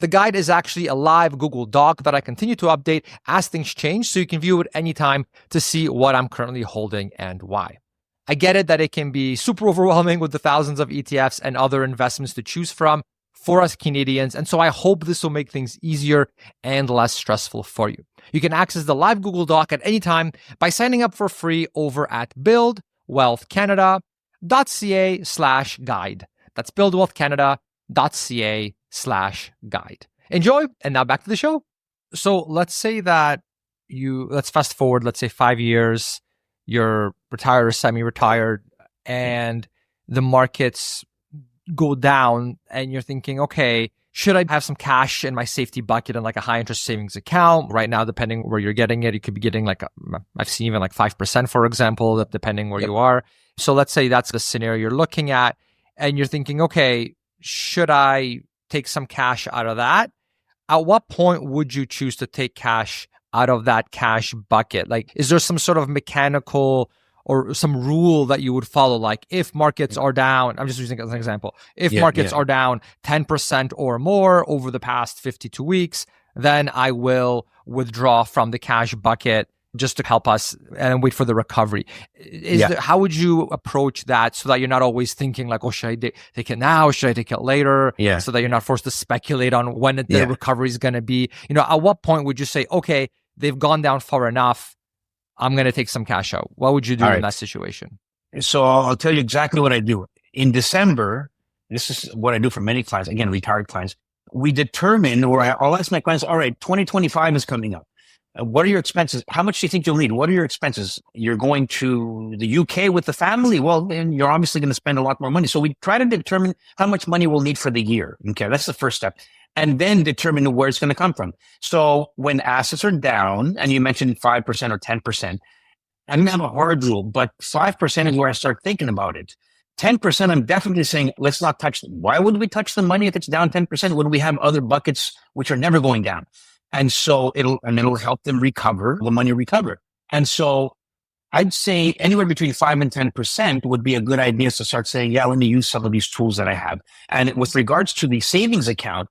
The guide is actually a live Google Doc that I continue to update as things change, so you can view it anytime to see what I'm currently holding and why. I get it that it can be super overwhelming with the thousands of ETFs and other investments to choose from for us Canadians, and so I hope this will make things easier and less stressful for you. You can access the live Google Doc at any time by signing up for free over at buildwealthcanada.ca/guide. That's buildwealthcanada.ca/guide. Enjoy, and now back to the show. So let's say that let's fast forward, let's say 5 years, you're retired or semi-retired, and the markets go down, and you're thinking, okay, should I have some cash in my safety bucket in like a high interest savings account? Right now, depending where you're getting it, you could be getting I've seen even like 5%, for example, depending where you are. So let's say that's the scenario you're looking at, and you're thinking, okay, should I take some cash out of that? At what point would you choose to take cash out of that cash bucket? Like, is there some sort of mechanical or some rule that you would follow? Like, if markets are down, I'm just using it as an example. If markets are down 10% or more over the past 52 weeks, then I will withdraw from the cash bucket just to help us and wait for the recovery. How would you approach that so that you're not always thinking like, oh, should I take it now? Should I take it later? So that you're not forced to speculate on when the recovery is going to be. At what point would you say, okay, they've gone down far enough, I'm going to take some cash out? What would you do in that situation? So I'll tell you exactly what I do. In December, this is what I do for many clients, again, retired clients. We determine, or I'll ask my clients, all right, 2025 is coming up. What are your expenses? How much do you think you'll need? What are your expenses? You're going to the UK with the family? Well, then you're obviously going to spend a lot more money. So we try to determine how much money we'll need for the year. Okay, that's the first step. And then determine where it's going to come from. So when assets are down, and you mentioned 5% or 10%, I don't have a hard rule, but 5% is where I start thinking about it. 10%, I'm definitely saying, let's not touch them. Why would we touch the money if it's down 10% when we have other buckets which are never going down? And so it'll help them recover, the money recover. And so I'd say anywhere between 5 and 10% would be a good idea to start saying, yeah, let me use some of these tools that I have. And with regards to the savings account,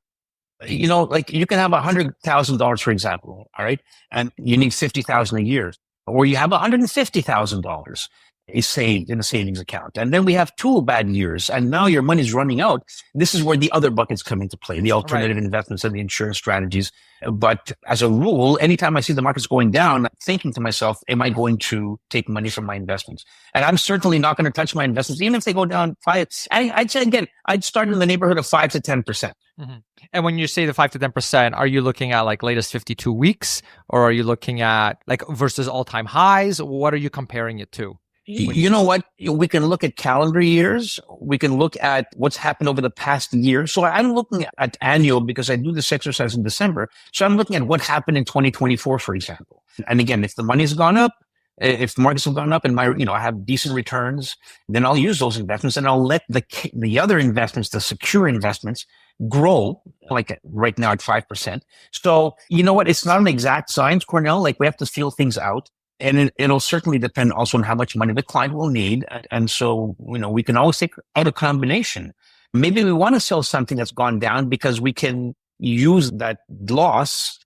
like you can have $100,000, for example, all right? And you need $50,000 a year, or you have $150,000 is saved in a savings account. And then we have 2 bad years, and now your money's running out. This is where the other buckets come into play, the alternative investments and the insurance strategies. But as a rule, anytime I see the markets going down, I'm thinking to myself, am I going to take money from my investments? And I'm certainly not going to touch my investments, even if they go down 5. I'd say, again, I'd start in the neighborhood of 5 to 10%. Mm-hmm. And when you say the 5 to 10%, are you looking at like latest 52 weeks, or are you looking at like versus all-time highs? What are you comparing it to? You know what? We can look at calendar years. We can look at what's happened over the past year. So I'm looking at annual because I do this exercise in December. So I'm looking at what happened in 2024, for example. And again, if the money's gone up, if the markets have gone up and I have decent returns, then I'll use those investments and I'll let the other investments, the secure investments, grow, like right now at 5%. So you know what? It's not an exact science, Cornell. Like we have to feel things out. And it'll certainly depend also on how much money the client will need. And so, we can always take out a combination. Maybe we want to sell something that's gone down because we can use that loss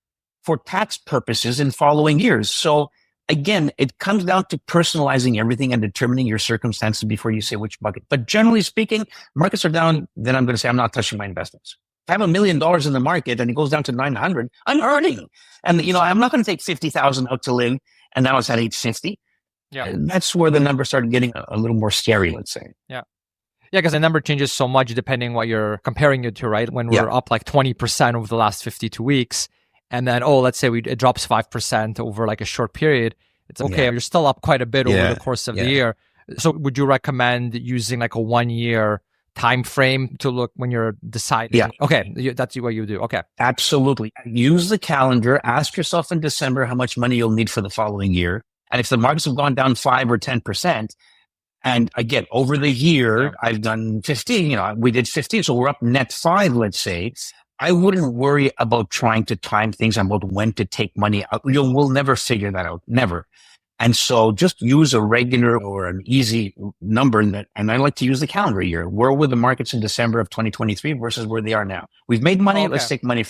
for tax purposes in following years. So again, it comes down to personalizing everything and determining your circumstances before you say which bucket. But generally speaking, markets are down, then I'm going to say I'm not touching my investments. If I have $1 million in the market and it goes down to 900, I'm earning. And, I'm not going to take 50,000 out to live. And now it's at 850. Yeah. And that's where the numbers started getting a little more scary, let's say. Yeah. Yeah, because the number changes so much depending what you're comparing it to, right? When we're up like 20% over the last 52 weeks, and then, let's say it drops 5% over like a short period, it's okay. You're still up quite a bit over the course of the year. So would you recommend using like a 1 year time frame to look when you're deciding? Yeah. Okay, that's what you do. Okay. Absolutely. Use the calendar. Ask yourself in December how much money you'll need for the following year. And if the markets have gone down 5 or 10%, and again, over the year, I've done 15, we did 15. So we're up net 5, let's say. I wouldn't worry about trying to time things about when to take money out. We'll never figure that out. Never. And so just use a regular or an easy number. And I like to use the calendar year. Where were the markets in December of 2023 versus where they are now? We've made money. Okay. Let's take money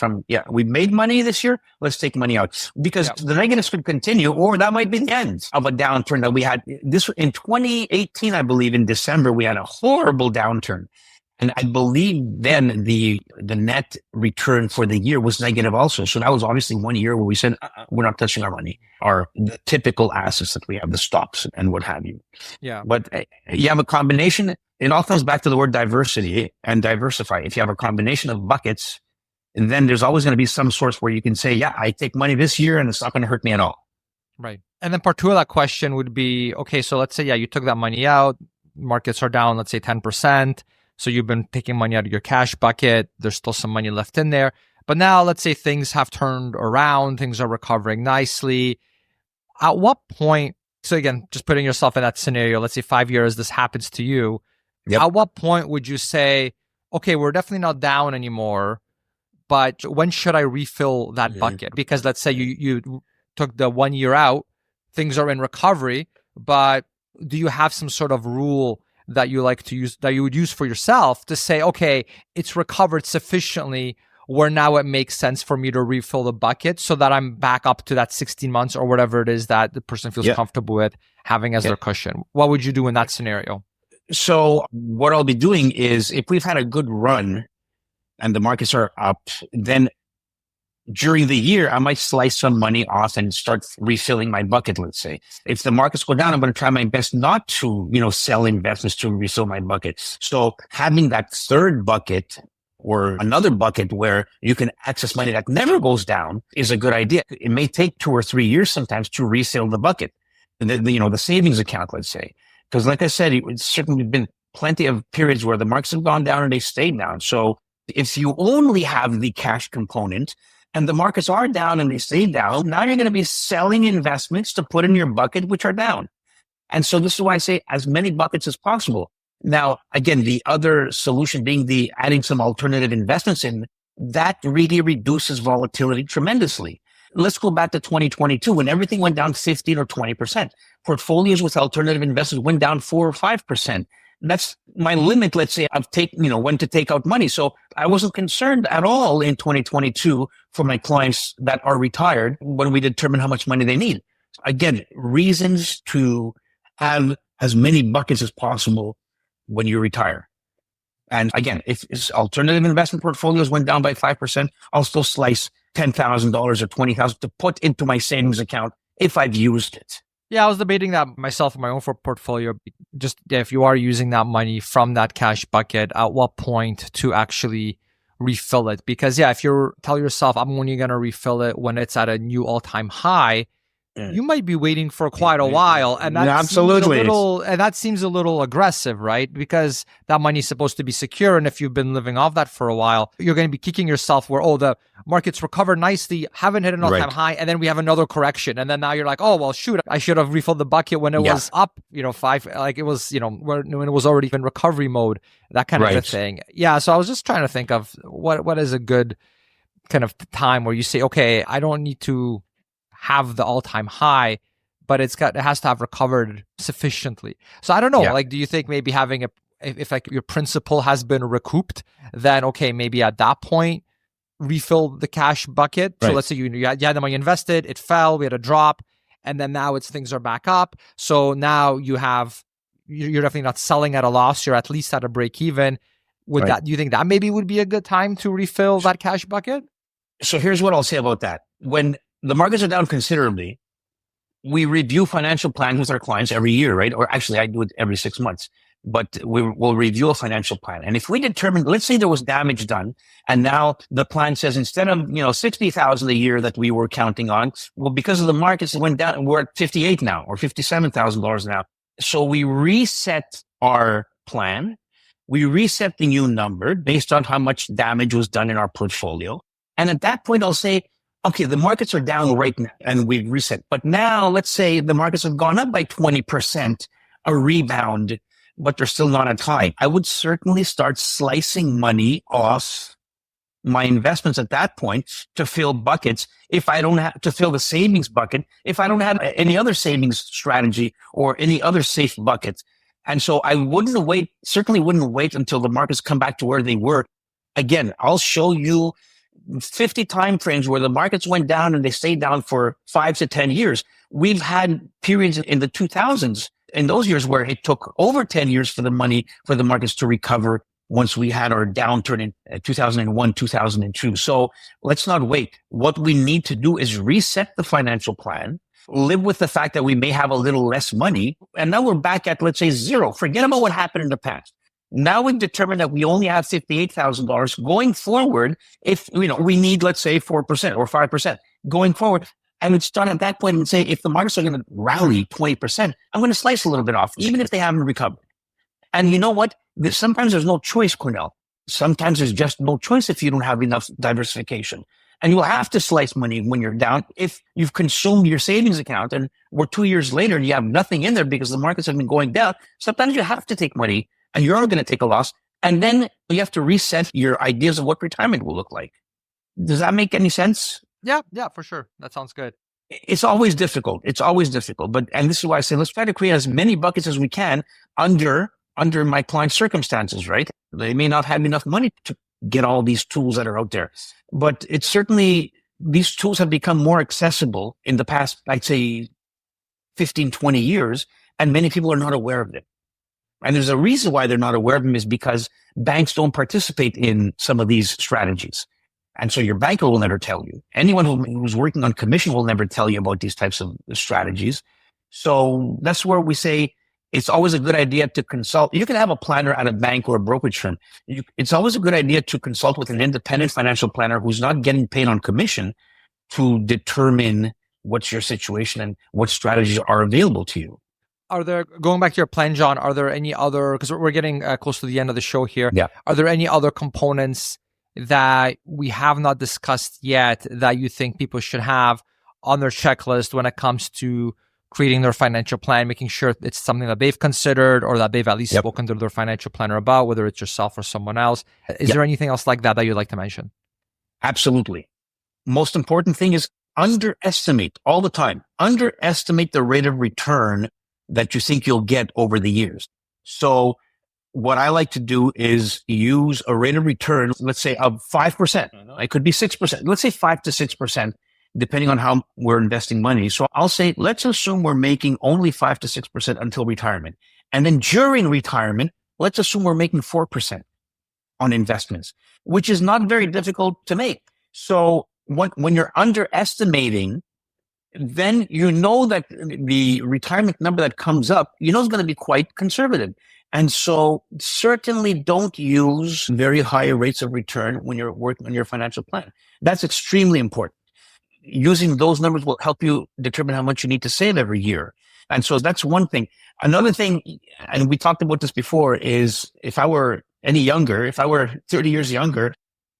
we've made money this year. Let's take money out because the negatives could continue, or that might be the end of a downturn that we had. This in 2018, I believe in December, we had a horrible downturn. And I believe then the net return for the year was negative also. So that was obviously 1 year where we said, we're not touching our money, the typical assets that we have, the stocks and what have you. Yeah. But you have a combination. It all comes back to the word diversity and diversify. If you have a combination of buckets, and then there's always going to be some source where you can say, I take money this year and it's not going to hurt me at all. Right. And then part two of that question would be, okay, so let's say, you took that money out, markets are down, let's say 10%. So you've been taking money out of your cash bucket. There's still some money left in there. But now let's say things have turned around. Things are recovering nicely. At what point, so again, just putting yourself in that scenario, let's say 5 years, this happens to you. Yep. At what point would you say, okay, we're definitely not down anymore, but when should I refill that bucket? Because let's say you took the 1 year out, things are in recovery, but do you have some sort of rule that you like to use, that you would use for yourself to say, okay, it's recovered sufficiently where now it makes sense for me to refill the bucket so that I'm back up to that 16 months or whatever it is that the person feels comfortable with having as their cushion? What would you do in that scenario? So what I'll be doing is if we've had a good run and the markets are up, then during the year, I might slice some money off and start refilling my bucket, let's say. If the markets go down, I'm going to try my best not to, sell investments to refill my bucket. So having that third bucket or another bucket where you can access money that never goes down is a good idea. It may take 2 or 3 years sometimes to refill the bucket, the savings account, let's say. Because like I said, it's certainly been plenty of periods where the markets have gone down and they stayed down. So if you only have the cash component, and the markets are down and they stay down, now you're going to be selling investments to put in your bucket, which are down. And so this is why I say as many buckets as possible. Now, again, the other solution being the adding some alternative investments in, that really reduces volatility tremendously. Let's go back to 2022 when everything went down 15 or 20%. Portfolios with alternative investments went down 4 or 5%. That's my limit, let's say, of when to take out money. So I wasn't concerned at all in 2022 for my clients that are retired when we determine how much money they need. Again, reasons to have as many buckets as possible when you retire. And again, if alternative investment portfolios went down by 5%, I'll still slice $10,000 or $20,000 to put into my savings account if I've used it. Yeah, I was debating that myself in my own portfolio. Just if you are using that money from that cash bucket, at what point to actually refill it? Because if you tell yourself, I'm only going to refill it when it's at a new all-time high, you might be waiting for quite a while. And that Absolutely. seems a little aggressive, right? Because that money is supposed to be secure. And if you've been living off that for a while, you're going to be kicking yourself where, the market's recovered nicely, haven't hit an all-time high, and then we have another correction. And then now you're like, oh, well, shoot, I should have refilled the bucket when it was up, 5, like it was, when it was already in recovery mode, that kind of a thing. Yeah. So I was just trying to think of what is a good kind of time where you say, okay, I don't need to have the all-time high, but it has to have recovered sufficiently. So I don't know, like, do you think maybe having if like your principal has been recouped, then okay, maybe at that point refill the cash bucket. So let's say you had the money invested, it fell, we had a drop, and then now things are back up. So now you're definitely not selling at a loss, you're at least at a break even. Do you think that maybe would be a good time to refill that cash bucket? So here's what I'll say about that. When the markets are down considerably, we review financial plans with our clients every year, right? Or actually, I do it every 6 months, but we'll review a financial plan. And if we determine, let's say there was damage done, and now the plan says instead of, 60,000 a year that we were counting on, well, because of the markets, it went down, we're at 58 now or $57,000 now. So we reset our plan. We reset the new number based on how much damage was done in our portfolio. And at that point, I'll say, okay, the markets are down right now and we've reset. But now let's say the markets have gone up by 20%, a rebound, but they're still not at high. I would certainly start slicing money off my investments at that point to fill buckets. If I don't have to fill the savings bucket, if I don't have any other savings strategy or any other safe buckets. And so I certainly wouldn't wait until the markets come back to where they were. Again, I'll show you 50 time frames where the markets went down and they stayed down for 5 to 10 years. We've had periods in the 2000s, in those years where it took over 10 years for the markets to recover once we had our downturn in 2001, 2002. So let's not wait. What we need to do is reset the financial plan, live with the fact that we may have a little less money. And now we're back at, let's say, zero. Forget about what happened in the past. Now we've determined that we only have $58,000 going forward. If, we need, let's say 4% or 5% going forward. I would start at that point and say, if the markets are going to rally 20%, I'm going to slice a little bit off, even if they haven't recovered. And you know what? Sometimes there's no choice, Cornell. Sometimes there's just no choice if you don't have enough diversification. And you'll have to slice money when you're down. If you've consumed your savings account and we're 2 years later and you have nothing in there because the markets have been going down, sometimes you have to take money and you're going to take a loss. And then you have to reset your ideas of what retirement will look like. Does that make any sense? Yeah, for sure. That sounds good. It's always difficult. And this is why I say, let's try to create as many buckets as we can under my client's circumstances, right? They may not have enough money to get all these tools that are out there, but it's certainly, these tools have become more accessible in the past, I'd say 15, 20 years, and many people are not aware of them. And there's a reason why they're not aware of them is because banks don't participate in some of these strategies. And so your banker will never tell you. Anyone who's working on commission will never tell you about these types of strategies. So that's where we say it's always a good idea to consult. You can have a planner at a bank or a brokerage firm. It's always a good idea to consult with an independent financial planner who's not getting paid on commission to determine what's your situation and what strategies are available to you. Going back to your plan, John, are there any other, because we're getting close to the end of the show here. Yeah. Are there any other components that we have not discussed yet that you think people should have on their checklist when it comes to creating their financial plan, making sure it's something that they've considered or that they've at least spoken to their financial planner about, whether it's yourself or someone else? Is there anything else like that you'd like to mention? Absolutely. Most important thing is underestimate all the time. Underestimate the rate of return that you think you'll get over the years. So what I like to do is use a rate of return, let's say of 5%. It could be 6%. Let's say 5 to 6%, depending on how we're investing money. So I'll say, let's assume we're making only 5 to 6% until retirement. And then during retirement, let's assume we're making 4% on investments, which is not very difficult to make. So when you're underestimating, then you know that the retirement number that comes up, is going to be quite conservative. And so certainly don't use very high rates of return when you're working on your financial plan. That's extremely important. using those numbers will help you determine how much you need to save every year. And so that's one thing. Another thing, and we talked about this before, is if I were any younger, if I were 30 years younger,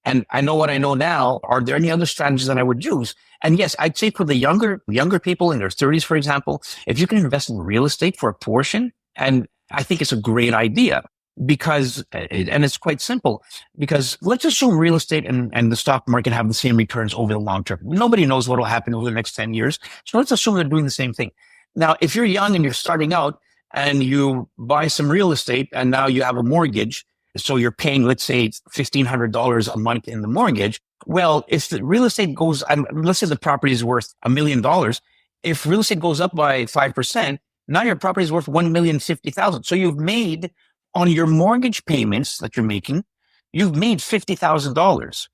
and I know what I know now, are there any other strategies that I would use? And yes, I'd say for the younger people in their 30s, for example, if you can invest in real estate for a portion, and I think it's a great idea because, and it's quite simple, because let's assume real estate and the stock market have the same returns over the long term. Nobody knows what will happen over the next 10 years. So let's assume they're doing the same thing. Now, if you're young and you're starting out and you buy some real estate and now you have a mortgage, so you're paying, let's say, $1,500 a month in the mortgage. Well, if the real estate goes, let's say the property is worth $1 million. If real estate goes up by 5%, now your property is worth $1,050,000. So you've made on your mortgage payments that you're making, you've made $50,000.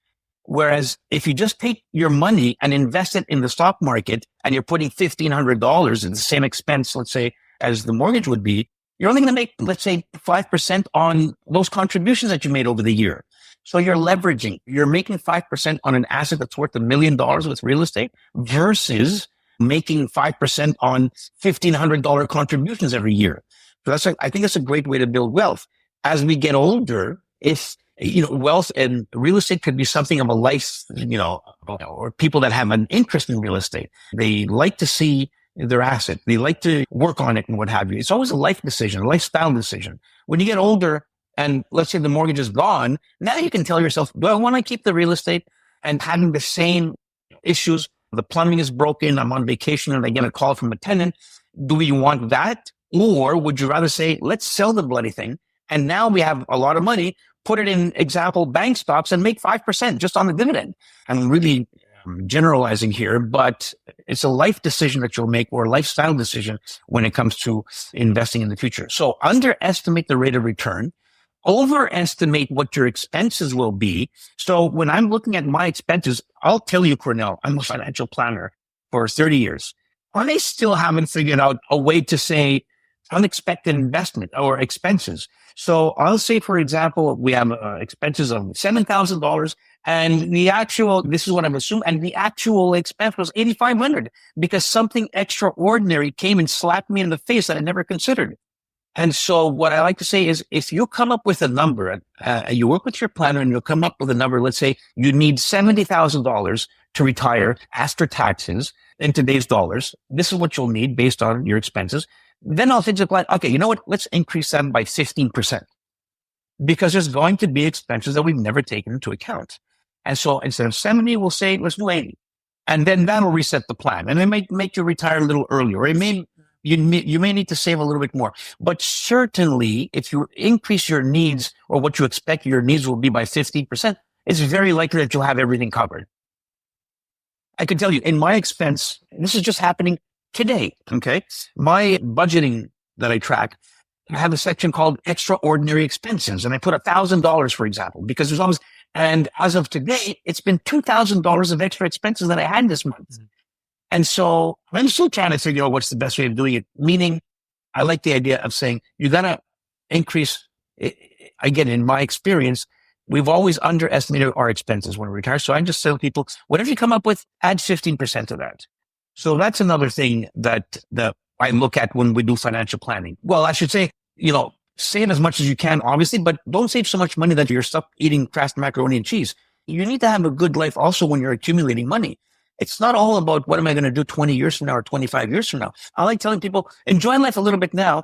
Whereas if you just take your money and invest it in the stock market and you're putting $1,500 in the same expense, let's say, as the mortgage would be, you're only going to make, let's say, 5% on those contributions that you made over the year. So you're leveraging, you're making 5% on an asset that's worth $1 million with real estate versus making 5% on $1,500 contributions every year. So I think that's a great way to build wealth. As we get older, if, wealth and real estate could be something of a life, or people that have an interest in real estate, they like to see their asset. They like to work on it and what have you. It's always a life decision, a lifestyle decision. When you get older and let's say the mortgage is gone, now you can tell yourself, do I want to keep the real estate and having the same issues? The plumbing is broken. I'm on vacation and I get a call from a tenant. Do we want that? Or would you rather say, let's sell the bloody thing? And now we have a lot of money, put it in example bank stocks and make 5% just on the dividend. I'm really generalizing here, but it's a life decision that you'll make or a lifestyle decision when it comes to investing in the future. So underestimate the rate of return, overestimate what your expenses will be. So when I'm looking at my expenses, I'll tell you, Cornell, I'm a financial planner for 30 years. I still haven't figured out a way to say unexpected investment or expenses. So I'll say, for example, we have expenses of $7,000 and this is what I'm assuming, and the actual expense was $8,500 because something extraordinary came and slapped me in the face that I never considered. And so what I like to say is if you come up with a number, you work with your planner and you'll come up with a number, let's say you need $70,000 to retire after taxes in today's dollars. This is what you'll need based on your expenses. Then I'll say to the plan, okay, you know what? Let's increase them by 15% because there's going to be expenses that we've never taken into account. And so instead of 70, we'll say, let's do 80. And then that'll reset the plan. And it might make you retire a little earlier, or you may need to save a little bit more. But certainly if you increase your needs or what you expect your needs will be by 15%, it's very likely that you'll have everything covered. I can tell you in my expense, this is just happening today. Okay. My budgeting that I track, I have a section called extraordinary expenses. And I put $1,000, for example, because there's always, and as of today, it's been $2,000 of extra expenses that I had this month. Mm-hmm. And so I'm still trying to figure out what's the best way of doing it. Meaning I like the idea of saying you got to increase. Again, in my experience, we've always underestimated our expenses when we retire. So I just tell people, whatever you come up with, add 15% of that. So that's another thing that I look at when we do financial planning. Well, I should say, save as much as you can, obviously, but don't save so much money that you're stuck eating Kraft macaroni and cheese. You need to have a good life also when you're accumulating money. It's not all about what am I going to do 20 years from now or 25 years from now. I like telling people, enjoy life a little bit now.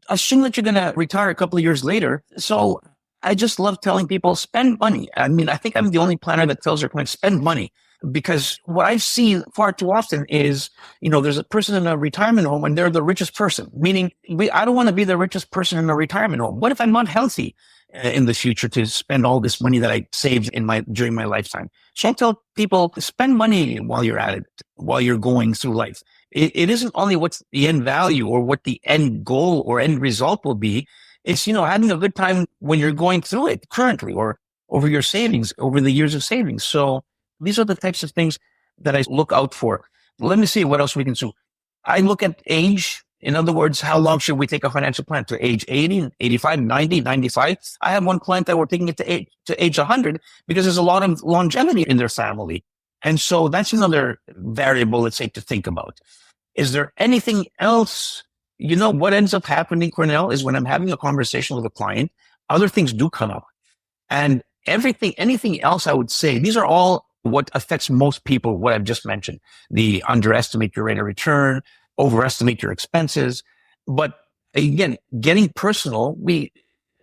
Assume that you're going to retire a couple of years later. So I just love telling people, spend money. I mean, I think I'm the only planner that tells their clients, spend money. Because what I've seen far too often is, there's a person in a retirement home and they're the richest person, meaning I don't want to be the richest person in a retirement home. What if I'm not healthy in the future to spend all this money that I saved during my lifetime? So I tell people, spend money while you're at it, while you're going through life. It isn't only what's the end value or what the end goal or end result will be. It's, having a good time when you're going through it currently or over your savings, over the years of savings. So these are the types of things that I look out for. Let me see what else we can do. I look at age. In other words, how long should we take a financial plan? To age 80, 85, 90, 95? I have one client that we're taking it to age 100 because there's a lot of longevity in their family. And so that's another variable, let's say, to think about. Is there anything else? What ends up happening, Cornell, is when I'm having a conversation with a client, other things do come up. And anything else I would say, these are all what affects most people, what I've just mentioned. The underestimate your rate of return, overestimate your expenses. But again, getting personal,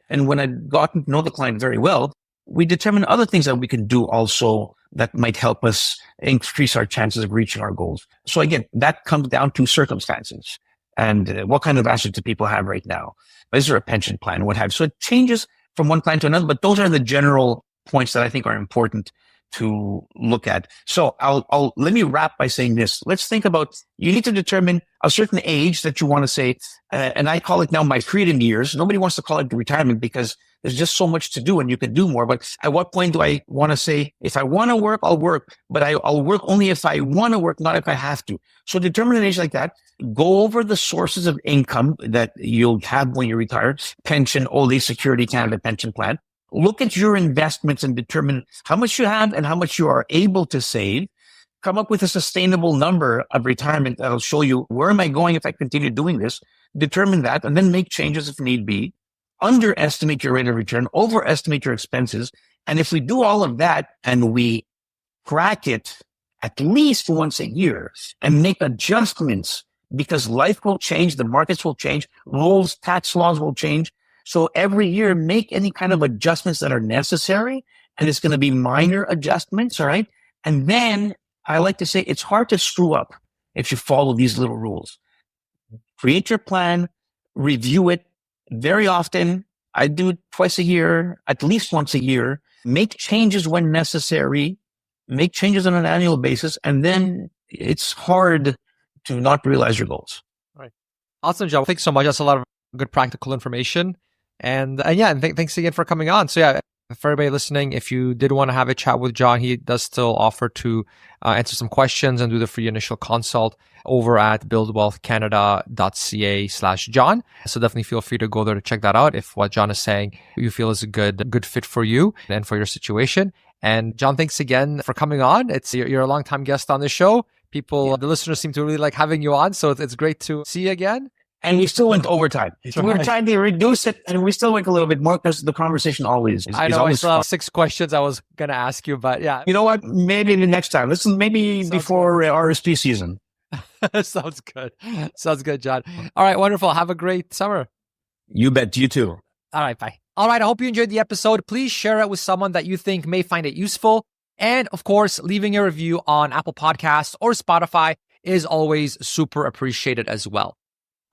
and when I've gotten to know the client very well, we determine other things that we can do also that might help us increase our chances of reaching our goals. So again, that comes down to circumstances and what kind of assets do people have right now? Is there a pension plan? What have you? So it changes from one client to another, but those are the general points that I think are important to look at. So let me wrap by saying this. Let's think about, you need to determine a certain age that you want to say, and I call it now my freedom years. Nobody wants to call it retirement because there's just so much to do and you can do more. But at what point do I want to say, if I want to work, I'll work, but I'll work only if I want to work, not if I have to. So determine an age like that. Go over the sources of income that you'll have when you retire, pension, old age security, Canada pension plan. Look at your investments and determine how much you have and how much you are able to save. Come up with a sustainable number of retirement that'll show you where am I going if I continue doing this. Determine that and then make changes if need be. Underestimate your rate of return, overestimate your expenses. And if we do all of that and we crack it at least once a year and make adjustments because life will change, the markets will change, rules, tax laws will change. So every year, make any kind of adjustments that are necessary. And it's going to be minor adjustments. All right. And then I like to say it's hard to screw up if you follow these little rules. Create your plan, review it very often. I do it twice a year, at least once a year, make changes when necessary, make changes on an annual basis. And then it's hard to not realize your goals. Right. Awesome, John. Thanks so much. That's a lot of good practical information. And thanks again for coming on. So yeah, for everybody listening, if you did want to have a chat with John, he does still offer to answer some questions and do the free initial consult over at buildwealthcanada.ca/John. So definitely feel free to go there to check that out if what John is saying you feel is a good fit for you and for your situation. And John, thanks again for coming on. You're a long-time guest on the show. The listeners seem to really like having you on. So it's great to see you again. And we still went overtime. We were trying to reduce it, and we still went a little bit more because the conversation always is. I know. Always I still have 6 questions I was going to ask you, but yeah. You know what? Maybe the next time. Maybe before RSP season. Sounds good. Sounds good, John. All right. Wonderful. Have a great summer. You bet. You too. All right. Bye. All right. I hope you enjoyed the episode. Please share it with someone that you think may find it useful. And of course, leaving a review on Apple Podcasts or Spotify is always super appreciated as well.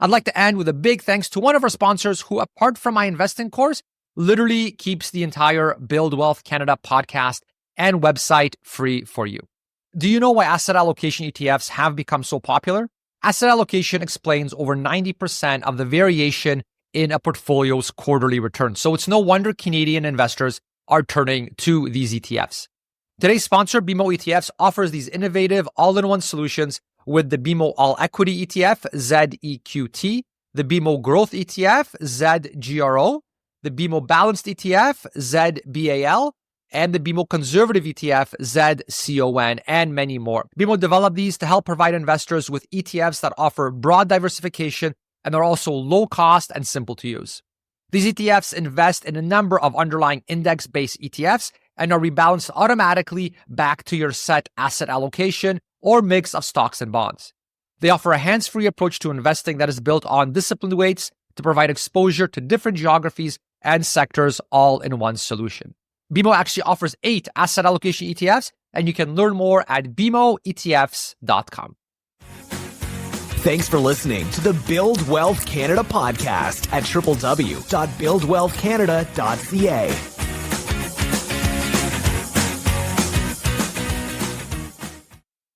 I'd like to end with a big thanks to one of our sponsors who, apart from my investing course, literally keeps the entire Build Wealth Canada podcast and website free for you. Do you know why asset allocation ETFs have become so popular? Asset allocation explains over 90% of the variation in a portfolio's quarterly return. So it's no wonder Canadian investors are turning to these ETFs. Today's sponsor, BMO ETFs, offers these innovative all-in-one solutions with the BMO All Equity ETF, ZEQT, the BMO Growth ETF, ZGRO, the BMO Balanced ETF, ZBAL, and the BMO Conservative ETF, ZCON, and many more. BMO developed these to help provide investors with ETFs that offer broad diversification and are also low cost and simple to use. These ETFs invest in a number of underlying index-based ETFs and are rebalanced automatically back to your set asset allocation or mix of stocks and bonds. They offer a hands-free approach to investing that is built on disciplined weights to provide exposure to different geographies and sectors all in one solution. BMO actually offers 8 asset allocation ETFs, and you can learn more at bmoetfs.com. Thanks for listening to the Build Wealth Canada podcast at www.buildwealthcanada.ca.